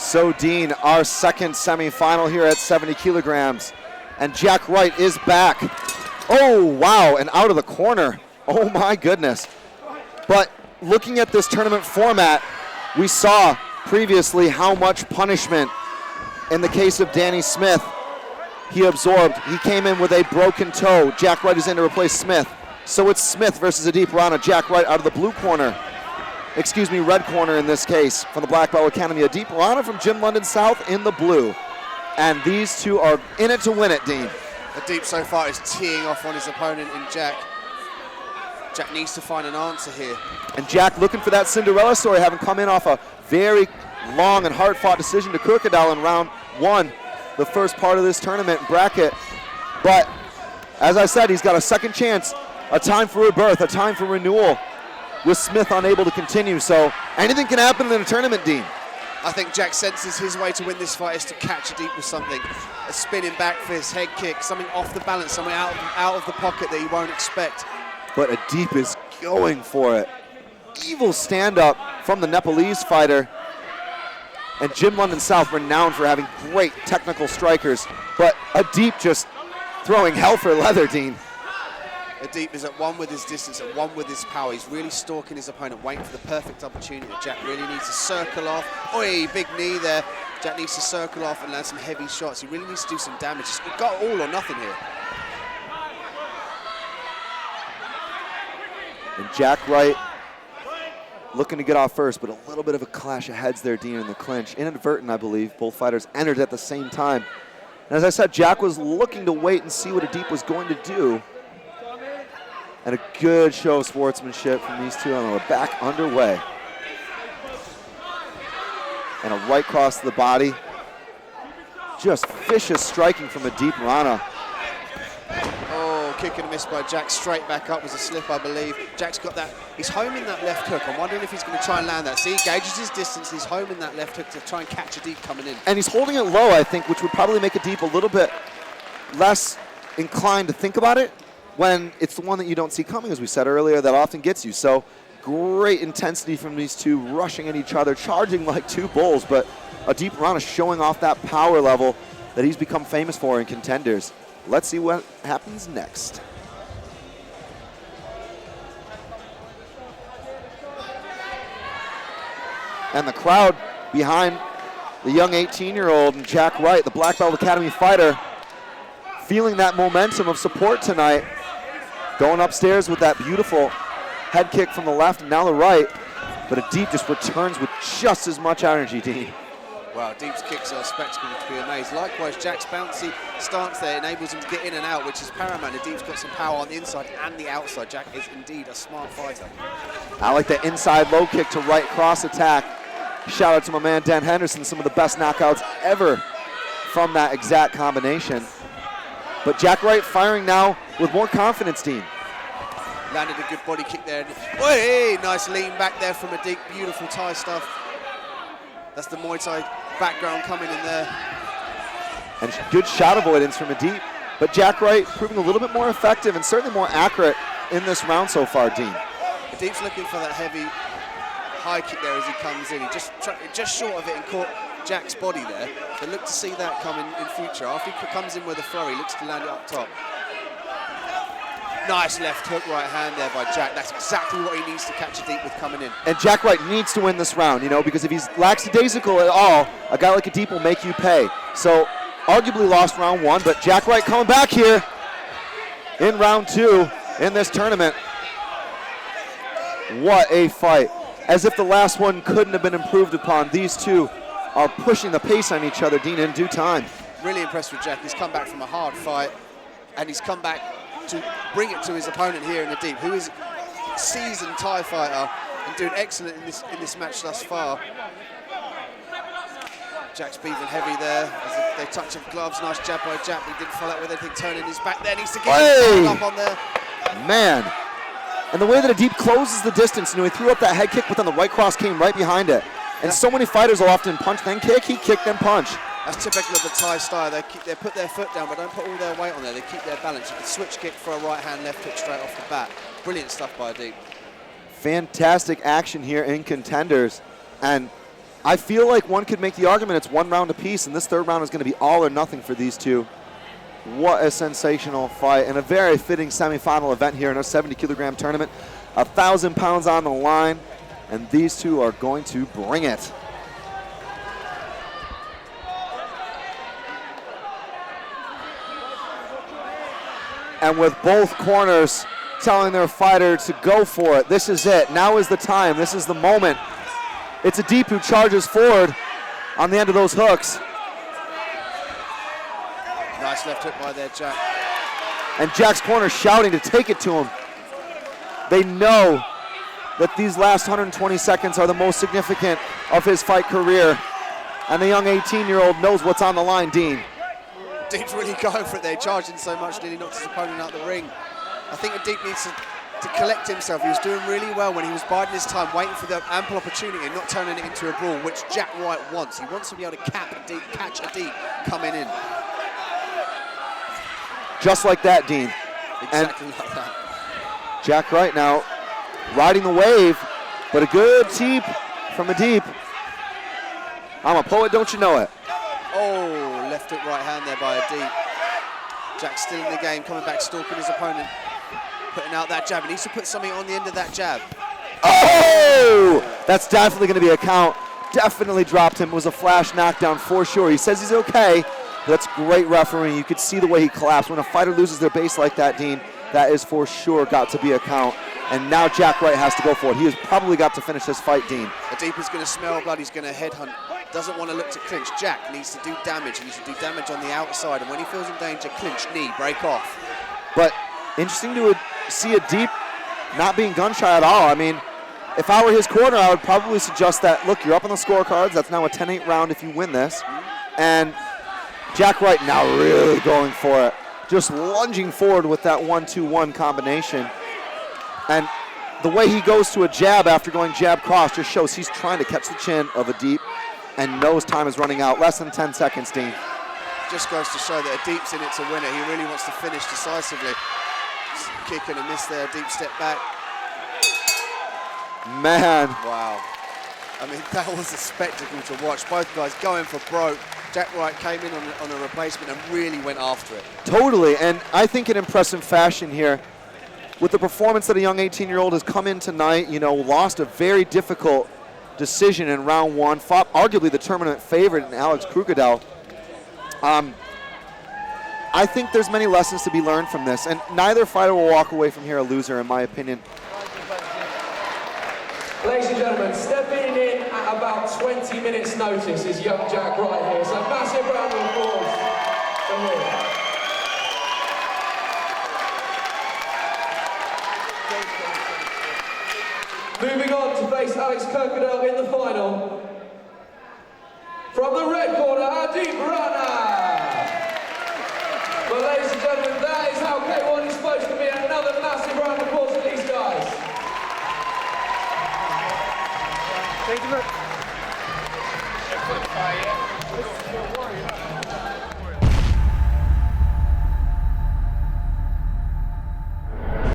So, Dean, our second semifinal here at 70 kilograms. And Jack Wright is back. Oh, wow, and out of the corner. Oh, my goodness. But looking at this tournament format, we saw previously how much punishment, in the case of Danny Smith, he absorbed. He came in with a broken toe. Jack Wright is in to replace Smith. So it's Smith versus Aadeep Rana. Jack Wright out of the blue corner. Excuse me, red corner in this case, from the Black Belt Academy. Aadeep Rana from Gym London South in the blue. And these two are in it to win it, Dean. Aadeep so far is teeing off on his opponent in Jack. Jack needs to find an answer here. And Jack looking for that Cinderella story, having come in off a very long and hard-fought decision to Kurkadal in round one, the first part of this tournament bracket. But as I said, he's got a second chance, a time for rebirth, a time for renewal, with Smith unable to continue. So anything can happen in a tournament, Dean. I think Jack senses his way to win this fight is to catch Aadeep with something. A spinning back fist, head kick, something off the balance, something out of the pocket that he won't expect. But Aadeep is going for it. Evil stand-up from the Nepalese fighter. And Gym London South renowned for having great technical strikers. But Aadeep just throwing hell for leather, Dean. Aadeep is at one with his distance, at one with his power. He's really stalking his opponent, waiting for the perfect opportunity. Jack really needs to circle off. Oi, big knee there. Jack needs to circle off and land some heavy shots. He really needs to do some damage. He's got all or nothing here. And Jack Wright looking to get off first, but a little bit of a clash of heads there, Dean, in the clinch. Inadvertent, I believe. Both fighters entered at the same time. And as I said, Jack was looking to wait and see what Aadeep was going to do. And a good show of sportsmanship from these two, and we're back underway. And a right cross to the body. Just vicious striking from Aadeep Rana. Oh, kick and a miss by Jack. Straight back up was a slip, I believe. Jack's got that. He's homing that left hook. I'm wondering if he's going to try and land that. See, he gauges his distance. He's homing that left hook to try and catch Aadeep coming in. And he's holding it low, I think, which would probably make Aadeep a little bit less inclined to think about it when it's the one that you don't see coming, as we said earlier, that often gets you. So great intensity from these two, rushing at each other, charging like two bulls. But Aadeep Rana showing off that power level that he's become famous for in Contenders. Let's see what happens next. And the crowd behind the young 18-year-old and Jack Wright, the Black Belt Academy fighter, feeling that momentum of support tonight. Going upstairs with that beautiful head kick from the left and now the right. But Aadeep just returns with just as much energy, Dean. Wow, Aadeep's kicks are a spectacle to be amazed. Likewise, Jack's bouncy stance there enables him to get in and out, which is paramount. Aadeep's got some power on the inside and the outside. Jack is indeed a smart fighter. I like the inside low kick to right cross attack. Shout out to my man Dan Henderson, some of the best knockouts ever from that exact combination. But Jack Wright firing now with more confidence, Dean. Landed a good body kick there. Hey, nice lean back there from Aadeep. Beautiful Thai stuff. That's the Muay Thai background coming in there. And good shot avoidance from Aadeep. But Jack Wright proving a little bit more effective and certainly more accurate in this round so far, Dean. Aadeep's looking for that heavy high kick there as he comes in. He just short of it and caught Jack's body there. So look to see that coming in future. After he comes in with a flurry, looks to land it up top. Nice left hook, right hand there by Jack. That's exactly what he needs to catch Aadeep with coming in. And Jack Wright needs to win this round, you know, because if he's lackadaisical at all, a guy like Aadeep will make you pay. So arguably lost round one, but Jack Wright coming back here in round two in this tournament. What a fight. As if the last one couldn't have been improved upon. These two are pushing the pace on each other, Dean, in due time. Really impressed with Jack. He's come back from a hard fight, and he's come back to bring it to his opponent here in Aadeep, who is a seasoned Thai fighter and doing excellent in this match thus far. Jack's breathing heavy there as they touch of gloves. Nice jab by Jack. He didn't follow up with anything, turning his back there. Needs to get his up on there. Man. And the way that Aadeep closes the distance, you know, he threw up that head kick, but then the right cross came right behind it. And so many fighters will often punch, then kick, he kicked, then punch. That's typical of the Thai style. They put their foot down, but don't put all their weight on there. They keep their balance. You can switch kick for a right hand, left hook straight off the bat. Brilliant stuff by Aadeep. Fantastic action here in Contenders. And I feel like one could make the argument it's 1 round apiece, and this third round is going to be all or nothing for these two. What a sensational fight, and a very fitting semifinal event here in our 70-kilogram tournament. 1,000 pounds on the line, and these two are going to bring it. And with both corners telling their fighter to go for it, this is it. Now is the time. This is the moment. It's Aadeep who charges forward on the end of those hooks. Nice left hook by there, Jack. And Jack's corner shouting to take it to him. They know that these last 120 seconds are the most significant of his fight career. And the young 18-year-old knows what's on the line, Dean. Aadeep's really going for it there, charging so much, nearly knocked his opponent out the ring. I think Aadeep needs to collect himself. He was doing really well when he was biding his time, waiting for the ample opportunity and not turning it into a brawl, which Jack Wright wants. He wants to be able to catch Aadeep coming in. Just like that, Dean. Exactly like that. Jack Wright now riding the wave, but a good teep from Aadeep. I'm a poet, don't you know it? Oh, left hook, right hand there by Aadeep. Jack's still in the game, coming back, stalking his opponent, putting out that jab. He needs to put something on the end of that jab. Oh! That's definitely going to be a count. Definitely dropped him. It was a flash knockdown for sure. He says he's okay. That's great refereeing. You could see the way he collapsed. When a fighter loses their base like that, Dean, that is for sure got to be a count. And now Jack Wright has to go for it. He has probably got to finish this fight, Dean. Aadeep is going to smell blood. He's going to headhunt. Doesn't want to look to clinch. Jack needs to do damage. He needs to do damage on the outside. And when he feels in danger, clinch, knee, break off. But interesting to see Aadeep not being gun shy at all. I mean, if I were his corner, I would probably suggest that, look, you're up on the scorecards. That's now a 10-8 round if you win this. And Jack Wright now really going for it. Just lunging forward with that 1-2-1 combination. And the way he goes to a jab after going jab cross just shows he's trying to catch the chin of Aadeep and knows time is running out. Less than 10 seconds, Dean. Just goes to show that Aadeep's in it to win it. He really wants to finish decisively. Kick and a miss there. Aadeep step back. Man. Wow. I mean, that was a spectacle to watch. Both guys going for broke. Jack Wright came in on a replacement and really went after it. Totally, and I think in impressive fashion here, with the performance that a young 18-year-old has come in tonight, you know, lost a very difficult decision in round one, fought arguably the tournament favorite in Alex Krukadel. I think there's many lessons to be learned from this, and neither fighter will walk away from here a loser, in my opinion. Ladies and gentlemen, stepping in at about 20 minutes' notice is young Jack Wright here. So massive round of applause for him. Moving on to face Alex Krukadel in the final. From the red corner, Aadeep Rana. Well, ladies and gentlemen, that is how K1 is supposed to be. Another massive round of applause for these guys. Thank you very much.